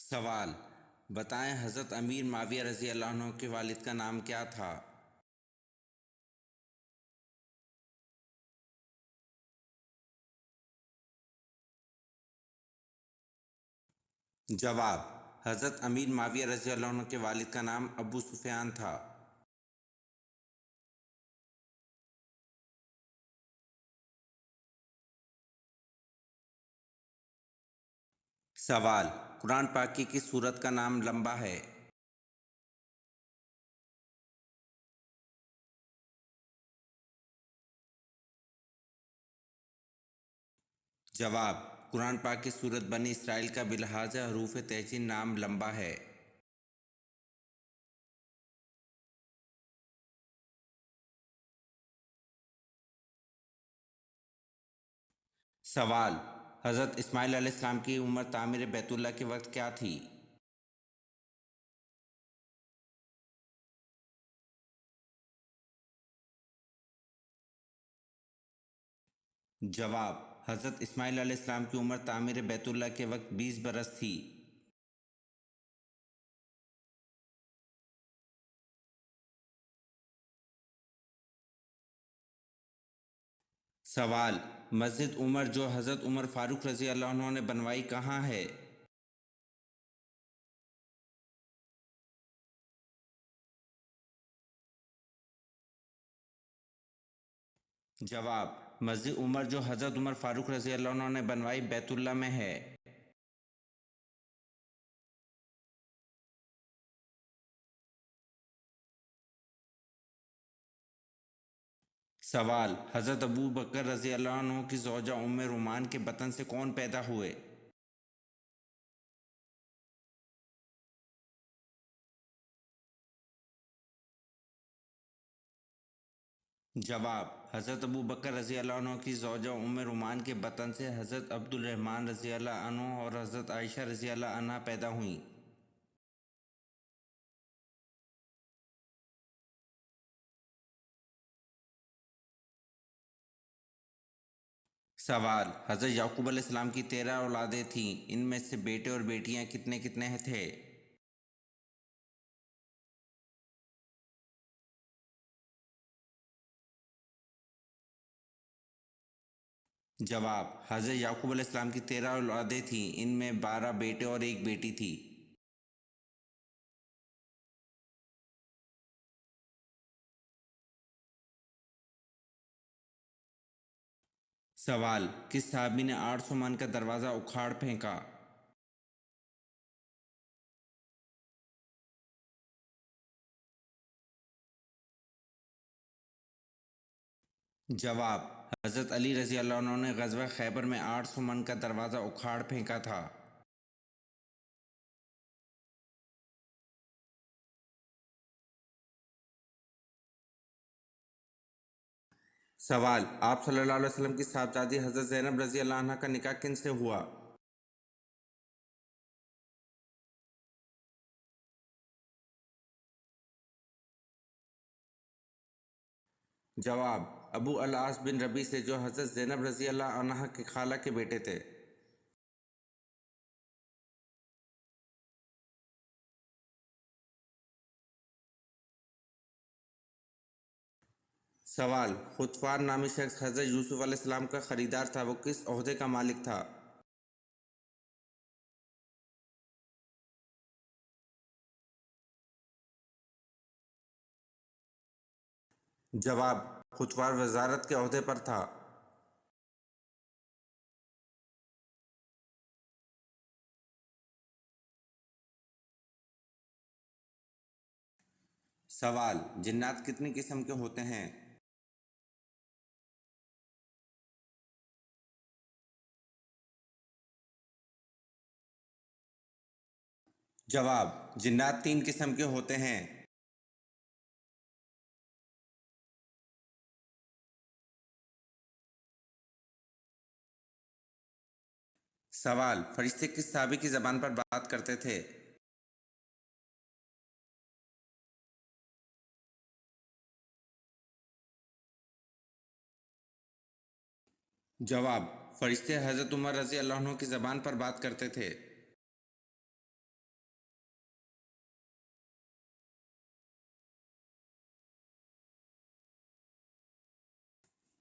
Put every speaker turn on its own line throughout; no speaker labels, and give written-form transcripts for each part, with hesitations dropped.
سوال: بتائیں حضرت امیر معاویہ رضی اللہ عنہ کے والد کا نام کیا تھا؟ جواب: حضرت امیر معاویہ رضی اللہ عنہ کے والد کا نام ابو سفیان تھا۔ سوال: قرآن پاک کی کس سورت کا نام لمبا ہے؟ جواب: قرآن پاک کی سورت بنی اسرائیل کا بلحاظ حروف تہجین نام لمبا ہے۔ سوال: حضرت اسماعیل علیہ السلام کی عمر تعمیر بیت اللہ کے وقت کیا تھی؟ جواب: حضرت اسماعیل علیہ السلام کی عمر تعمیر بیت اللہ کے وقت 20 برس تھی۔ سوال: مسجد عمر جو حضرت عمر فاروق رضی اللہ عنہ نے بنوائی کہاں ہے؟ جواب: مسجد عمر جو حضرت عمر فاروق رضی اللہ عنہ نے بنوائی بیت اللہ میں ہے۔ سوال: حضرت ابو بکر رضی اللہ عنہ کی زوجہ ام رومان کے بطن سے کون پیدا ہوئے؟ جواب: حضرت ابو بکر رضی اللہ عنہ کی زوجہ ام رومان کے بطن سے حضرت عبد الرحمن رضی اللہ عنہ اور حضرت عائشہ رضی اللہ عنہ پیدا ہوئیں۔ سوال: حضرت یعقوب علیہ السلام کی 13 اولادیں تھیں، ان میں سے بیٹے اور بیٹیاں کتنے کتنے تھے؟ جواب: حضرت یعقوب علیہ السلام کی 13 اولادیں تھیں، ان میں 12 بیٹے اور ایک بیٹی تھی۔ سوال: کس صحابی نے 800 من کا دروازہ اکھاڑ پھینکا؟ جواب: حضرت علی رضی اللہ عنہ نے غزوہ خیبر میں 800 من کا دروازہ اکھاڑ پھینکا تھا۔ سوال: آپ صلی اللہ علیہ وسلم کی صاحبزادی حضرت زینب رضی اللہ عنہ کا نکاح کن سے ہوا؟ جواب: ابو العاص بن ربیع سے، جو حضرت زینب رضی اللہ عنہ کی خالہ کے بیٹے تھے۔ سوال: خطفان نامی شخص حضرت یوسف علیہ السلام کا خریدار تھا، وہ کس عہدے کا مالک تھا؟ جواب: خطفان وزارت کے عہدے پر تھا۔ سوال: جنات کتنی قسم کے ہوتے ہیں؟ جواب: جنات 3 قسم کے ہوتے ہیں۔ سوال: فرشتے کس صحابی کی زبان پر بات کرتے تھے؟ جواب: فرشتے حضرت عمر رضی اللہ عنہ کی زبان پر بات کرتے تھے۔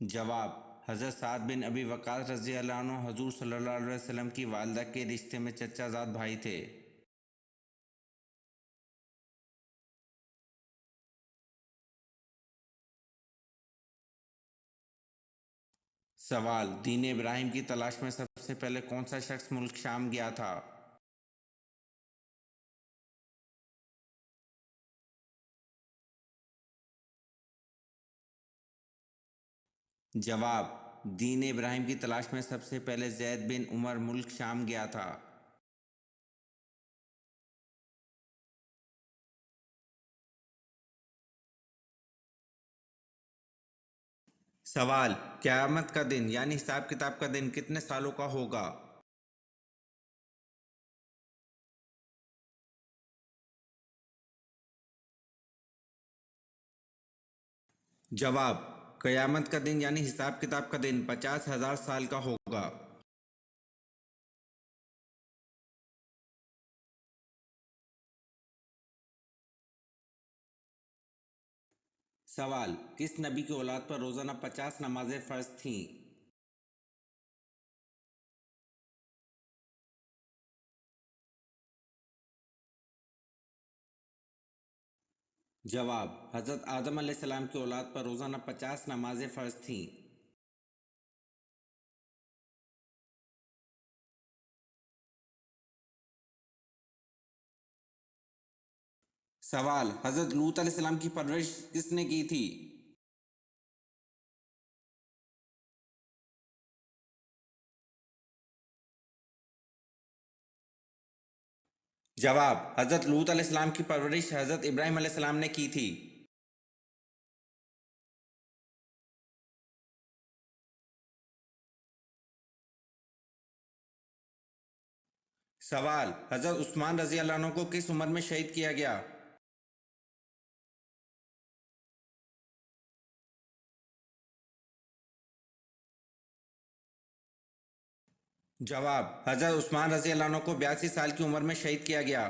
جواب: حضرت سعد بن ابی وقاص رضی اللہ عنہ حضور صلی اللہ علیہ وسلم کی والدہ کے رشتے میں چچا زاد بھائی تھے۔ سوال: دین ابراہیم کی تلاش میں سب سے پہلے کون سا شخص ملک شام گیا تھا؟ جواب: دین ابراہیم کی تلاش میں سب سے پہلے زید بن عمر ملک شام گیا تھا۔ سوال: قیامت کا دن یعنی حساب کتاب کا دن کتنے سالوں کا ہوگا؟ جواب: قیامت کا دن یعنی حساب کتاب کا دن 50,000 سال کا ہوگا۔ سوال: کس نبی کی اولاد پر روزانہ 50 نمازیں فرض تھیں؟ جواب: حضرت آدم علیہ السلام کی اولاد پر روزانہ 50 نمازیں فرض تھیں۔ سوال: حضرت لوط علیہ السلام کی پرورش کس نے کی تھی؟ جواب: حضرت لوط علیہ السلام کی پرورش حضرت ابراہیم علیہ السلام نے کی تھی۔ سوال: حضرت عثمان رضی اللہ عنہ کو کس عمر میں شہید کیا گیا؟ جواب: حضرت عثمان رضی اللہ عنہ کو 82 سال کی عمر میں شہید کیا گیا۔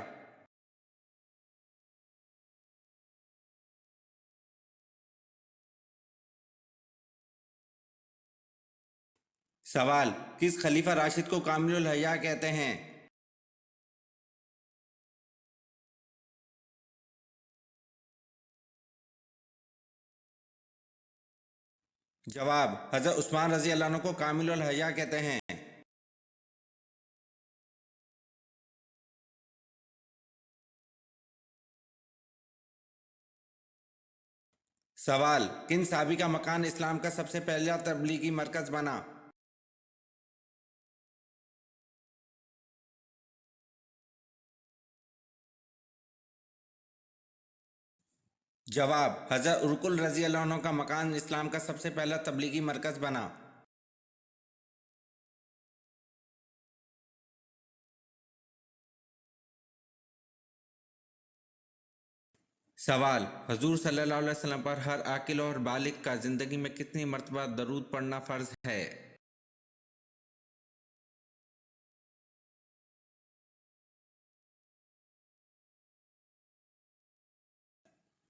سوال: کس خلیفہ راشد کو کامل الحیاء کہتے ہیں؟ جواب: حضرت عثمان رضی اللہ عنہ کو کامل الحیاء کہتے ہیں۔ سوال: کن صحابی کا مکان اسلام کا سب سے پہلا تبلیغی مرکز بنا؟ جواب: حضرت ارکل رضی اللہ عنہ کا مکان اسلام کا سب سے پہلا تبلیغی مرکز بنا۔ سوال: حضور صلی اللہ علیہ وسلم پر ہر عاقل اور بالغ کا زندگی میں کتنی مرتبہ درود پڑھنا فرض ہے؟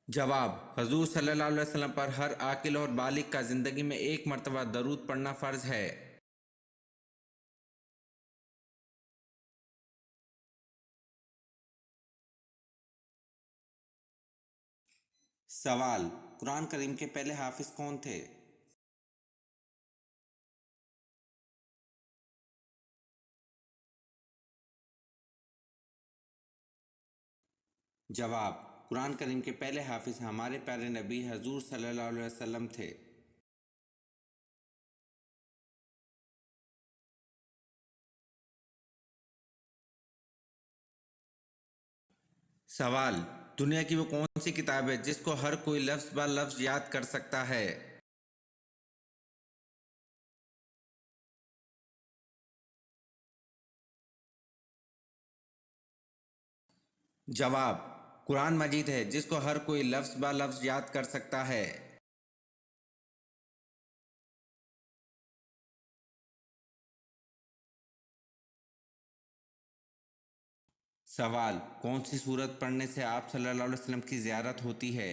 جواب: حضور صلی اللہ علیہ وسلم پر ہر عاقل اور بالغ کا زندگی میں ایک مرتبہ درود پڑھنا فرض ہے۔ سوال: قرآن کریم کے پہلے حافظ کون تھے؟ جواب: قرآن کریم کے پہلے حافظ ہمارے پیارے نبی حضور صلی اللہ علیہ وسلم تھے۔ سوال: دنیا کی وہ کون سی کتاب ہے جس کو ہر کوئی لفظ بہ لفظ یاد کر سکتا ہے؟ جواب: قرآن مجید ہے جس کو ہر کوئی لفظ بہ لفظ یاد کر سکتا ہے۔ سوال: کون سی سورت پڑھنے سے آپ صلی اللہ علیہ وسلم کی زیارت ہوتی ہے؟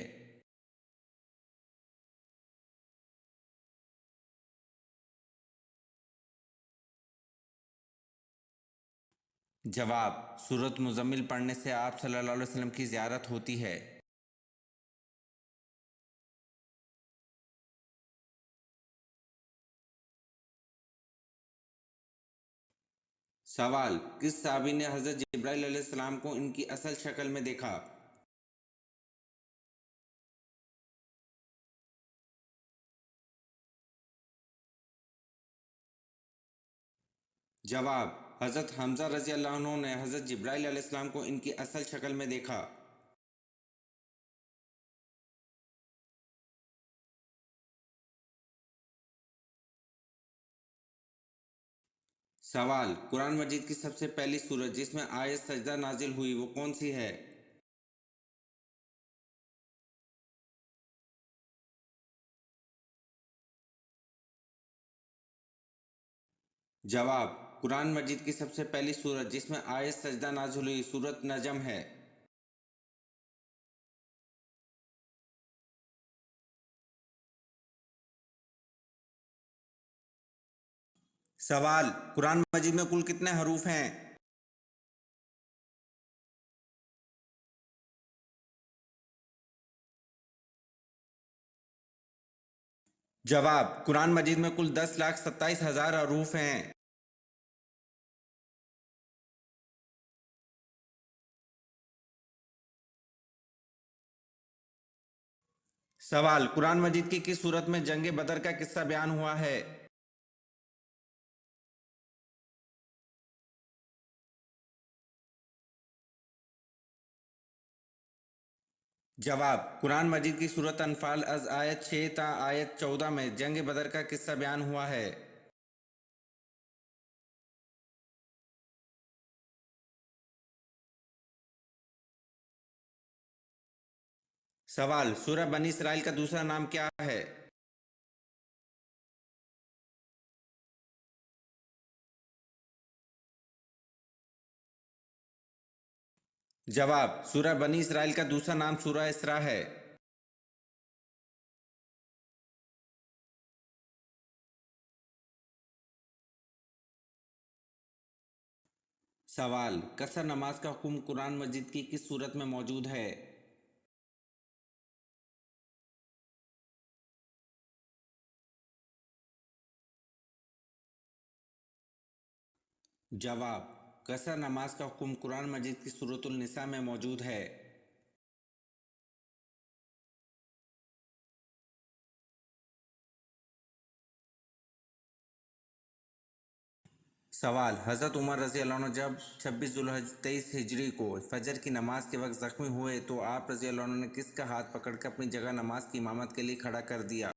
جواب: سورۃ مزمل پڑھنے سے آپ صلی اللہ علیہ وسلم کی زیارت ہوتی ہے۔ سوال: کس صحابی نے حضرت جبرائیل علیہ السلام کو ان کی اصل شکل میں دیکھا؟ جواب: حضرت حمزہ رضی اللہ عنہ نے حضرت جبرائیل علیہ السلام کو ان کی اصل شکل میں دیکھا۔ سوال: قرآن مجید کی سب سے پہلی سورت جس میں آیت سجدہ نازل ہوئی وہ کون سی ہے؟ جواب: قرآن مجید کی سب سے پہلی سورت جس میں آیت سجدہ نازل ہوئی سورۃ نجم ہے۔ سوال: قرآن مجید میں کل کتنے حروف ہیں؟ جواب: قرآن مجید میں کل 10,27,000 حروف ہیں۔ سوال: قرآن مجید کی کس سورت میں جنگ بدر کا قصہ بیان ہوا ہے؟ جواب: قرآن مجید کی سورۃ انفال از آیت 6 تا آیت 14 میں جنگ بدر کا قصہ بیان ہوا ہے۔ سوال: سورہ بنی اسرائیل کا دوسرا نام کیا ہے؟ جواب: سورہ بنی اسرائیل کا دوسرا نام سورہ اسراء ہے۔ سوال: قصر نماز کا حکم قرآن مجید کی کس سورت میں موجود ہے؟ جواب: قصر نماز کا حکم قرآن مجید کی سورۃ النساء میں موجود ہے۔ سوال: حضرت عمر رضی اللہ عنہ جب 26 ذوالحج 23 ہجری کو فجر کی نماز کے وقت زخمی ہوئے تو آپ رضی اللہ عنہ نے کس کا ہاتھ پکڑ کر اپنی جگہ نماز کی امامت کے لیے کھڑا کر دیا؟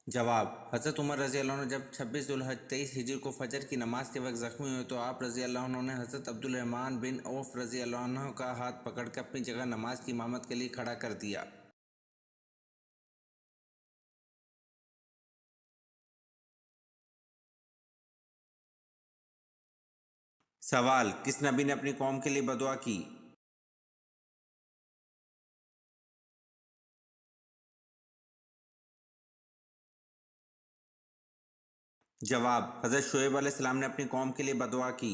جواب: حضرت عمر رضی اللہ عنہ جب 26 ذوالحج 23 ہجری کو فجر کی نماز کے وقت زخمی ہوئے تو آپ رضی اللہ عنہ نے حضرت عبد الرحمن بن عوف رضی اللہ عنہ کا ہاتھ پکڑ کر اپنی جگہ نماز کی امامت کے لیے کھڑا کر دیا۔ سوال: کس نبی نے اپنی قوم کے لیے بدعا کی؟ جواب: حضرت شعیب علیہ السلام نے اپنی قوم کے لیے بدعا کی۔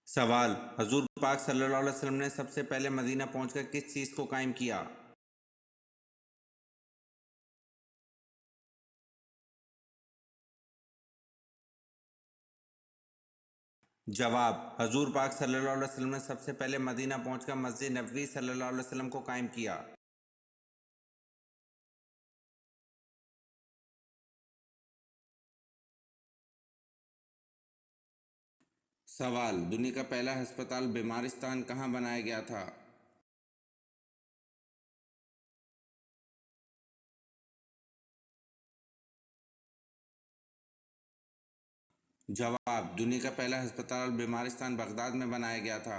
سوال: حضور پاک صلی اللہ علیہ وسلم نے سب سے پہلے مدینہ پہنچ کر کس چیز کو قائم کیا؟ جواب: حضور پاک صلی اللہ علیہ وسلم نے سب سے پہلے مدینہ پہنچ کر مسجد نبوی صلی اللہ علیہ وسلم کو قائم کیا۔ سوال: دنیا کا پہلا ہسپتال بیمارستان کہاں بنایا گیا تھا؟ جواب: دنیا کا پہلا ہسپتال بیمارستان بغداد میں بنایا گیا تھا۔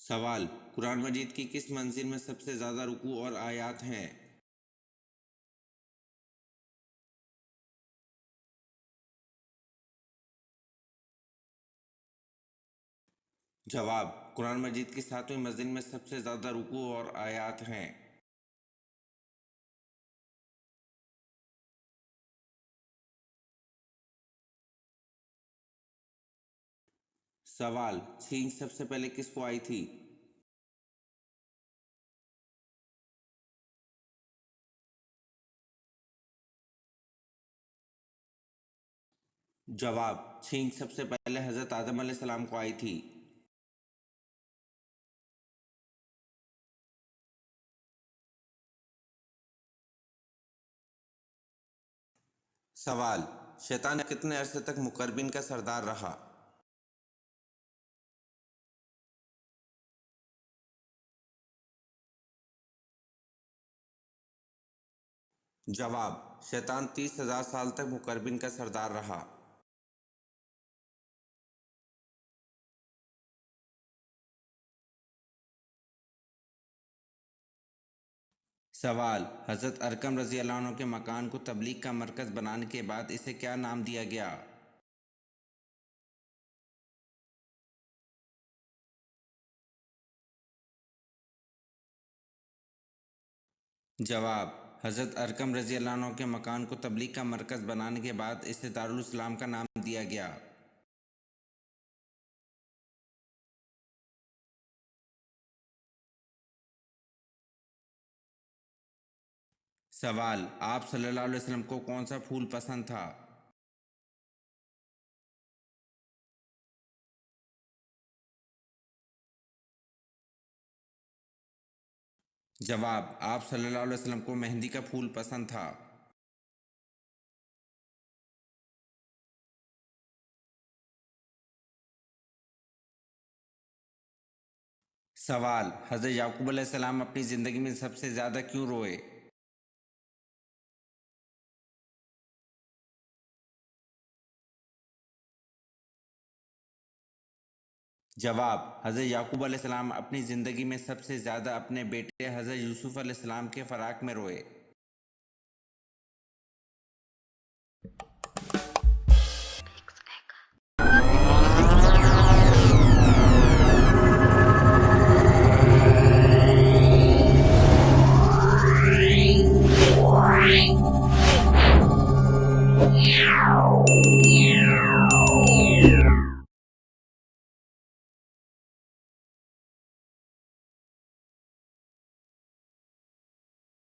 سوال: قرآن مجید کی کس منزل میں سب سے زیادہ رکوع اور آیات ہیں؟ جواب: قرآن مجید کی 7ویں منزل میں سب سے زیادہ رکوع اور آیات ہیں۔ سوال: چھینک سب سے پہلے کس کو آئی تھی؟ جواب: چھینک سب سے پہلے حضرت آدم علیہ السلام کو آئی تھی۔ سوال: شیطان کتنے عرصے تک مقربین کا سردار رہا؟ جواب: شیطان 30,000 سال تک مقربین کا سردار رہا۔ سوال: حضرت ارقم رضی اللہ عنہ کے مکان کو تبلیغ کا مرکز بنانے کے بعد اسے کیا نام دیا گیا؟ جواب: حضرت ارقم رضی اللہ عنہ کے مکان کو تبلیغ کا مرکز بنانے کے بعد اسے دارالاسلام کا نام دیا گیا۔ سوال: آپ صلی اللہ علیہ وسلم کو کون سا پھول پسند تھا؟ جواب: آپ صلی اللہ علیہ وسلم کو مہندی کا پھول پسند تھا۔ سوال: حضرت یعقوب علیہ السلام اپنی زندگی میں سب سے زیادہ کیوں روئے؟ جواب: حضرت یعقوب علیہ السلام اپنی زندگی میں سب سے زیادہ اپنے بیٹے حضرت یوسف علیہ السلام کے فراق میں روئے۔
Yeah.